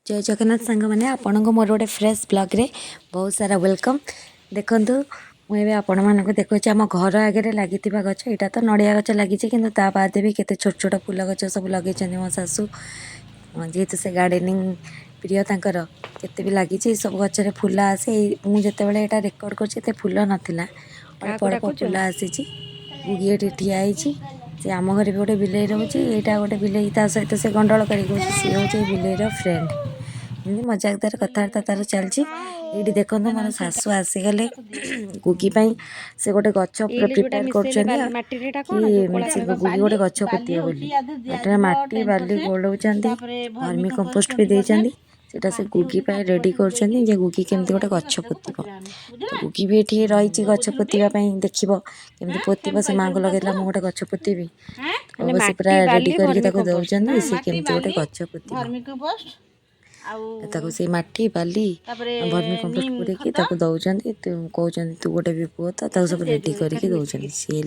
जय जगन्नाथ सांग मैंने आपण मोर गोटे फ्रेश ब्लॉग रे बहुत सारा वेलकम। देखु मुझे आपण मानक देखुचे आम घर आगे लगी गच यहाँ तो नड़िया गच लगी कि बाद भी केते छोट छोट फूल गच सब लगे मो शाशु जेहेतु से गार्डेनिंग प्रिय तांकर केते भी लगी सब गचरे फूल आसे मुझे यहाँ रेकर्ड कर फूल नाला अल्प अल्प फूल आसी गुगी ये ठिया से आम घर भी गोटे बिले रोचे यहाँ गोटे बिले सहित से गंडल कर सी हूँ बिलेर फ्रेंड एमती मजाकदार कथबार्ता तार चलती ये देखो मोर शाशु आसीगले गुगी से गोटे गच प्रिपेयर कर गुगी गोटे गच पोते बोली मटी बाली गोलौंट वर्मी कंपोस्ट भी देती सेटा से गुगी रेडी कर गुगी केमती गोटे गच पोत गुगी भी ये रही गच पोतापी देखो केमती पोत से माँ को लगे मुझे गोटे गच पोती से पूरा रेडी करके दौरान सी केमती गोटे गच पोत ताको से माटी बाली वर्मी कंपोस्ट पूरेकी दौरान कहते तू गोटे भी पुओ तो सब रेडी करके दौरान सी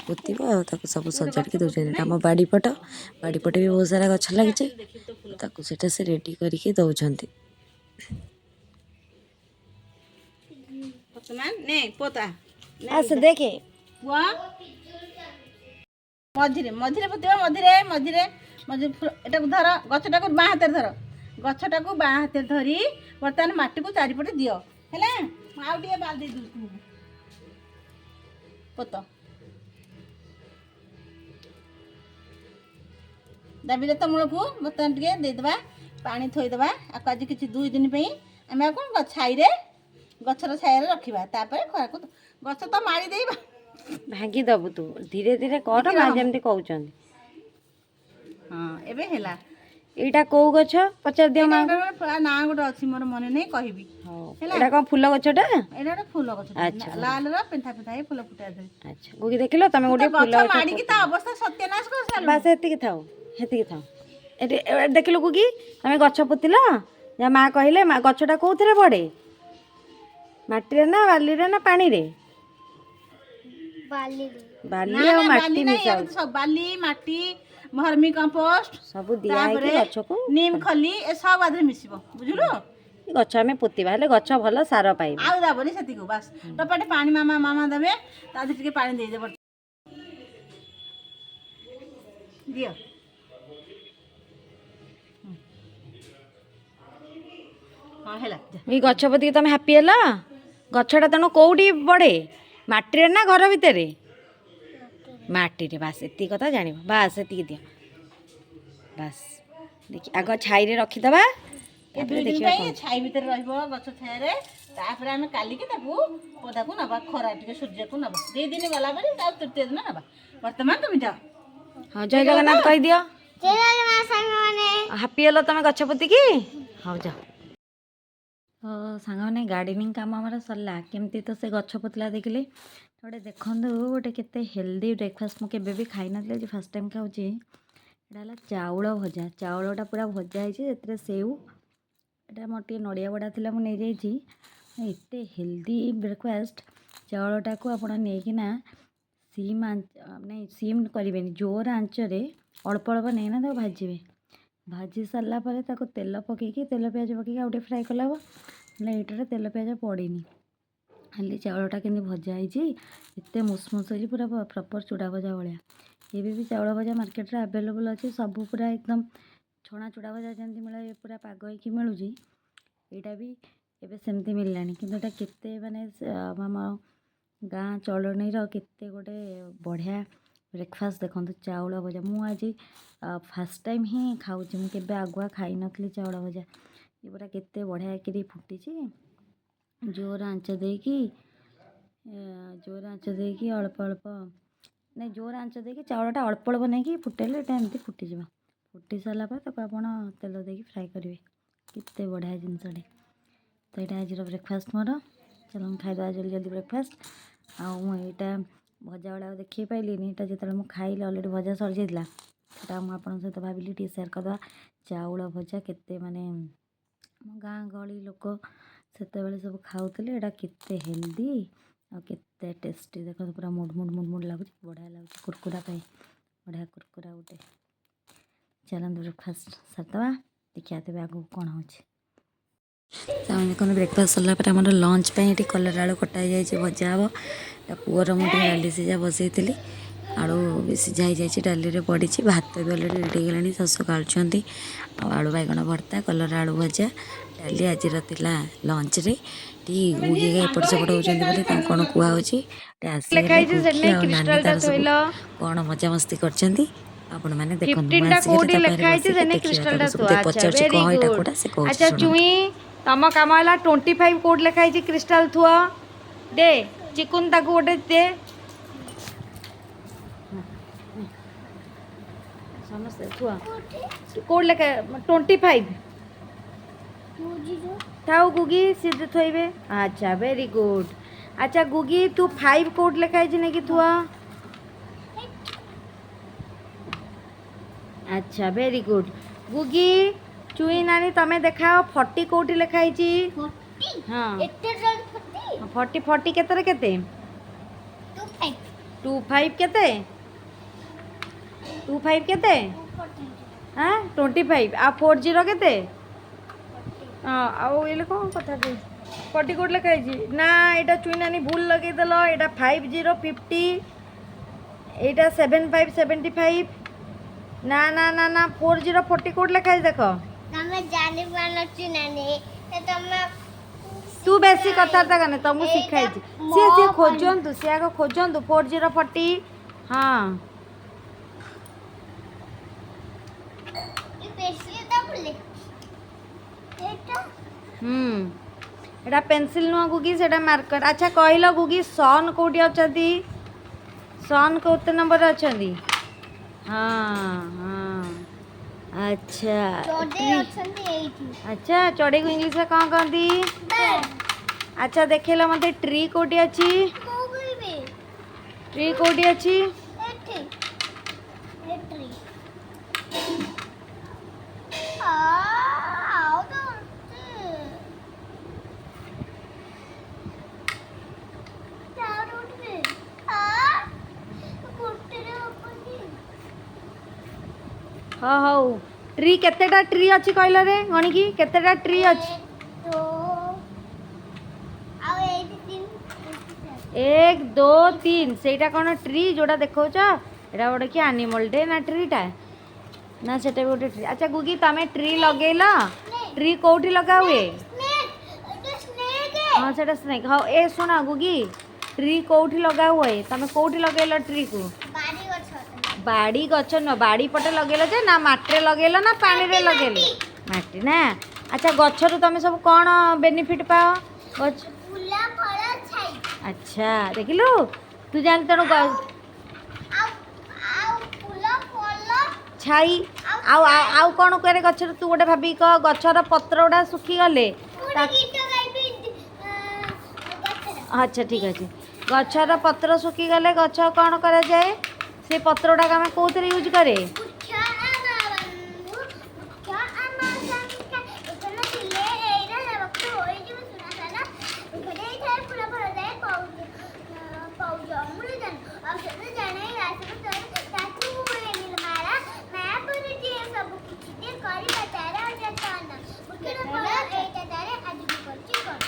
पोतब सब सजाड़ दौरान आम बाड़ीपट बाड़ीपटे भी बहुत सारा गछ लगे सेटा से रेडी करके दौरान देखे मझे मझे पोतब मझे मझे मझे धर गछटा को बाँ हाथ धर गछटा को बाँ हाथ धरी बर्तमान माटी को चारिपटे दियो है आउे बाल दे दूँ पोत दाबी तो मूल को बर्तमान टे देदेबा पानी थोईदेबा आपको आज किसी 2 दिन आम कौन छाई गचर छाया रखा खरा को गच तो माड़ी दे भांगी दबु तू धीरे धीरे कर जमी कहते हाँ एबे हैला एटा को गछ पचार दियो मां ना गोटे अछि मोर मन नै कहबी एटा कोन फूल गछटा एटा फूल गछ अच्छा लाल रा पेंथा पेंथा फूल फुटा दे अच्छा गुगी देखिलो तमे गोटे फूल माडी की ता अवस्था सत्यानाश कर साल बस हेती की थाओ एटे देखिलो गुगी तमे गछ पोतिलो या मां कहिले मां गछटा कोथरे पड़े माटी रे ना बाली रे ना पानी रे बाली बाली और माटी मिसाउ सब बाली माटी वर्मी कंपोस्ट सब दिया है गछ को नीम खली ए सब आधे मिसिबो बुझलो गछ में पोतिबा हेले गछ भलो सार पाइबो आउ दाबनी सेती को बस टपाटे पानी मामा मामा देबे तादे टिके पानी दे दे दियो हां हेला ई गछ पोति तमे हैप्पी हैला गछटा तनो कोउडी बड़े माटी रे ना घर भितरे माटी रे बस एती कथा जानिबो बस एती दियो बस देखि आग छाई रे रखी दबा तापर देखिबा छाई भीतर रहबो गछ छाई रे तापर हम काली के ताकू पौधा को नबा खरा टिके सूर्य को नबा 2 दिन गला बरी ता तृतीय दिन नबा वर्तमान तुम जाओ हां जय जगन्नाथ कहि दियो जय जगन्नाथ संग माने हैप्पी हेलो तमे गछपति की हां जा तो सांग माने गार्डनिंग काम हमर सरला केमती तो से गछ पोतला देखले थोड़े देखंदु गोटे केते हेल्दी ब्रेकफास्ट मु केबे भी खाइ नथले जे फर्स्ट टाइम खाउची एटा चाउल भजा चाउलटा पूरा भजा है सेव एटा मोर टे नड़िया बड़ा थी मुझे नहीं जाइए एते हेल्दी ब्रेकफास्ट चाउलटा को आप सीम नहीं सीम करेंगे जोर आंचरे अल्प अल्प नहीं तो भाजबे भाजी सारा पर तेल पकईकि तेल पिज पकईकि आउटे फ्राए कला यहाँ तेल पिज पड़ेनि खाली चाउलटा के भजा है मुसमुस हो पूरा प्रॉपर चूड़ा भजा भाया ये भी चाउल भजा मार्केट रे अवेलेबल अच्छे सब पूरा एकदम छणा चूड़ा भजा जमी मिले पूरा पाग होगी मिलूँ यहाँ भी एवं सेमती मिललानी कि केते माने आम गाँ चलनी केते गोटे बढ़िया ब्रेकफास्ट देखो चाउल भजा मुझे फास्ट टाइम ही खाऊँ मुझे आगुआ खाई नी चाउल भजा ये पूरा केते बढ़िया कि फुटी जोर आंच देकी अल्प अल्प नहीं जोर आंच देकी चाउलटा अल्प अल्प नहीं फुटेले एमती फुटीज फुटी सारा पर तक आप तेल देकी फ्राए करेंगे केते बढ़िया जिनसटे तो यहाँ आज ब्रेकफास्ट मोर चलो खाईदा जल्दी जल्दी ब्रेकफास्ट आईटा भजा वाला देखिए पाइलिनी यहाँ जो मुझे खाइल अलरेडी भजा सरी जाता है मुझे सहित भाविली टे सेयार करदे चाउल भजा केते माने गाँ गहली लोक से सब खाऊले यहाँ केते हेल्दी आ केते टेस्टी देखो पूरा मुड मुड मुड मुड लगुच बढ़िया लगुच कुरकुरा बढ़िया कुरकुरा गोटे चलते ब्रेकफास्ट सरदवा ଦେଖିବା ତେବେ ଆଗକୁ କ'ଣ ହେଉଛି। ତାମାନେ ଦେଖନ୍ତୁ ବ୍ରେକଫାଷ୍ଟ ସରିଲା ପରେ ଆମର ଲଞ୍ଚ ପାଇଁ ଏଠି କଲରା ଆଳୁ କଟା ହେଇଯାଇଛି, ଭଜା ହେବ। ପୁଅର ମୁଁ ଟିକେ ଡାଲି ସିଝା ବସେଇଥିଲି, ଆଳୁ ସିଝା ହେଇଯାଇଛି, ଡାଲିରେ ପଡ଼ିଛି, ଭାତ ବି ଅଲରେଡ଼ି ରେଡ଼ି ହେଇଗଲାଣି, ଶାଶୁ ଗାଳୁଛନ୍ତି। ଆଉ ଆଳୁ ବାଇଗଣ ଭର୍ତ୍ତା, କଲରା ଆଳୁ ଭଜା, ଡାଲି ଆଜିର ଥିଲା ଲଞ୍ଚରେ। ଟିକେ ଗୁଗି ଏପଟ ସେପଟ ହେଉଛନ୍ତି ବୋଲି ତାଙ୍କୁ କ'ଣ କୁହାହେଉଛି। ଆସିଗଲେ ଗୁଗି ଆଉ ନାନୀ ତାର ସବୁ କ'ଣ ମଜାମସ୍ତି କରିଛନ୍ତି ଆପଣମାନେ ଦେଖନ୍ତୁ। ମୁଁ ଆସିଗଲି ତା ପାଖରେ ବସିକି ଦେଖିବା, ତାକୁ ସବୁ ପଚାରୁଛି କହ ଏଇଟା କୋଉଟା, ସେ କହୁଛି ଆଚ୍ଛା ଶୁଣ। ଚୁଇଁ, ତମ କାମ ହେଲା 25 କୋଉଠି ଲେଖା ହେଇଛି କ୍ରିଷ୍ଟାଲ ଥୁଅ। ଦେ ଚିକୁନ ତାକୁ ଗୋଟେ ଦେ। ସମସ୍ତେ ଥୁଆ କୋଉଠି ଲେଖା 25 ଥାଉ ଗୁଗି ସିଧେ ଥୋଇବେ। ଆଚ୍ଛା ଭେରି ଗୁଡ୍। ଆଚ୍ଛା ଗୁଗି ତୁ 5 କୋଉଠି ଲେଖା ହେଇଛି ନେଇକି ଥୁଆ। ଆଚ୍ଛା ଭେରି ଗୁଡ୍। ଗୁଗି ଚୁଇଁ ନାନୀ ତମେ ଦେଖାଅ 40 କୋଉଠି ଲେଖା ହେଇଛି। ହଁ 40 କେତେରେ କେତେ? 25 କେତେ? 25 କେତେ? ହଁ 25 ଆଉ 40 କେତେ? ହଁ ଆଉ ଏଇଲେ କ'ଣ କଥା କହୁଛି 40 କୋଉଠି ଲେଖା ହେଇଛି ନା ଏଇଟା ଚୁଇଁ ନାନୀ ଭୁଲ ଲଗେଇଦେଲ। ଏଇଟା 50 ଏଇଟା 75 75 ନା ନା ନା ନା 40 40 କୋଉଠି ଲେଖା ହେଇଛି ଦେଖ। ତୁ ବେଶୀ କଥାବାର୍ତ୍ତା କନେ ତମକୁ ଶିଖାଇଛି। ସିଏ ଖୋଜନ୍ତୁ, ସିଏ ଆଗ ଖୋଜନ୍ତୁ 40 40। ହଁ ଏଟା ପେନସିଲ ନୁହଁ ଗୁଗି, ସେଟା ମାର୍କର। ଆଚ୍ଛା କହିଲ ଗୁଗି ସନ୍ କୋଉଠି ଅଛନ୍ତି? ସନ୍ କେତେ ନମ୍ବରରେ ଅଛନ୍ତି? ହଁ ହଁ ଆଚ୍ଛା ଆଚ୍ଛା ଚଢ଼େଇକୁ ଇଂଲିଶରେ କ'ଣ କହନ୍ତି? ଆଚ୍ଛା ଦେଖେଇଲ ମୋତେ ଟ୍ରି କୋଉଠି ଅଛି? ଟ୍ରି କୋଉଠି ଅଛି? ହଁ ହଉ ଟ୍ରି କେତେଟା ଟ୍ରି ଅଛି କହିଲ ରେ ଗଣିକି କେତେଟା ଟ୍ରି ଅଛି? 1 2 3 ସେଇଟା କ'ଣ ଟ୍ରି ଯୋଉଟା ଦେଖାଉଛ? ଏଇଟା ଗୋଟେ କି ଆନିମଲଟେ ନା ଟ୍ରିଟା? ନା ସେଟା ବି ଗୋଟେ ଟ୍ରି। ଆଚ୍ଛା ଗୁଗି ତମେ ଟ୍ରି ଲଗେଇଲ? ଟ୍ରି କୋଉଠି ଲଗା ହୁଏ? ହଁ ସେଟା ସ୍ନେକ୍। ହଉ ଏ ଶୁଣ ଗୁଗି ଟ୍ରି କୋଉଠି ଲଗା ହୁଏ? ତମେ କୋଉଠି ଲଗେଇଲ ଟ୍ରିକୁ? ବାଡ଼ି ଗଛ ନୁହଁ, ବାଡ଼ି ପଟେ ଲଗେଇଲ ଯେ ନା ମାଟିରେ ଲଗେଇଲ ନା ପାଣିରେ ଲଗେଇଲ? ମାଟି ନା। ଆଚ୍ଛା ଗଛରୁ ତମେ ସବୁ କ'ଣ ବେନିଫିଟ୍ ପାଅ? ଗଛ ଆଚ୍ଛା ଦେଖିଲୁ ତୁ ଜାଣି ତେଣୁ ଛାଇ ଆଉ ଆଉ କ'ଣ କରେ ଗଛରେ? ତୁ ଗୋଟେ ଭାବିକି କହ ଗଛର ପତ୍ର ଗୁଡ଼ା ଶୁଖିଗଲେ। ଆଚ୍ଛା ଠିକ୍ ଅଛି। ଗଛର ପତ୍ର ଶୁଖିଗଲେ ଗଛ କ'ଣ କରାଯାଏ? ସେ ପତ୍ର ଗୁଡ଼ାକ ଆମେ କେଉଁଥିରେ ୟୁଜ୍ କରେ?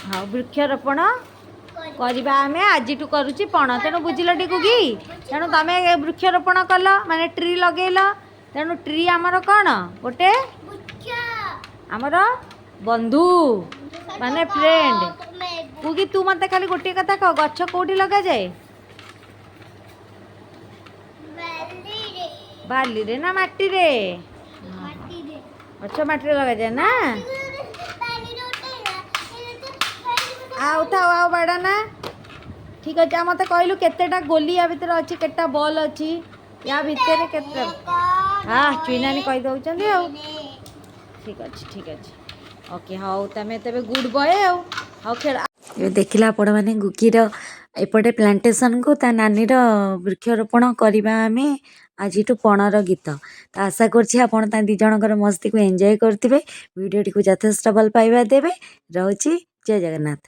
ହଁ ବୃକ୍ଷରୋପଣ କରିବା ଆମେ ଆଜିଠୁ କରୁଛି ପଣ। ତେଣୁ ବୁଝିଲ ଟିକୁ କି? ତେଣୁ ତମେ ବୃକ୍ଷରୋପଣ କଲ ମାନେ ଟ୍ରି ଲଗେଇଲ। ତେଣୁ ଟ୍ରି ଆମର କ'ଣ? ଗୋଟେ ଆମର ବନ୍ଧୁ ମାନେ ଫ୍ରେଣ୍ଡ। କୁକି ତୁ ମୋତେ ଖାଲି ଗୋଟିଏ କଥା କହ, ଗଛ କୋଉଠି ଲଗାଯାଏ? ବାଲିରେ ନା ମାଟିରେ? ଗଛ ମାଟିରେ ଲଗାଯାଏ ନା। ଆଉ ଥାଉ ଆଉ ବାଡ଼ା ନା। ଠିକ୍ ଅଛି। ଆଉ ମୋତେ କହିଲୁ କେତେଟା ଗୋଲି ୟା ଭିତରେ ଅଛି? କେତେଟା ବଲ୍ ଅଛି ୟା ଭିତରେ? କେତେ? ହଁ ଚୁଇଁ ନାନୀ କହିଦେଉଛନ୍ତି ଆଉ। ଠିକ୍ ଅଛି ଠିକ୍ ଅଛି ଓକେ ହଉ ତମେ ତେବେ ଗୁଡ୍ ବୟ ଆଉ। ହଉ ଖେଳ। ଏବେ ଦେଖିଲା ଆପଣମାନେ ଗୁଗିର ଏପଟେ ପ୍ଲାଣ୍ଟେସନକୁ ତା ନାନୀର ବୃକ୍ଷରୋପଣ କରିବା ଆମେ ଆଜିଠୁ ପଣର ଗୀତ। ତ ଆଶା କରୁଛି ଆପଣ ତା ଦୁଇ ଜଣଙ୍କର ମସ୍ତିକୁ ଏନ୍ଜୟ କରୁଥିବେ। ଭିଡ଼ିଓଟିକୁ ଯଥେଷ୍ଟ ଭଲ ପାଇବା ଦେବେ। ରହୁଛି ଜୟ ଜଗନ୍ନାଥ।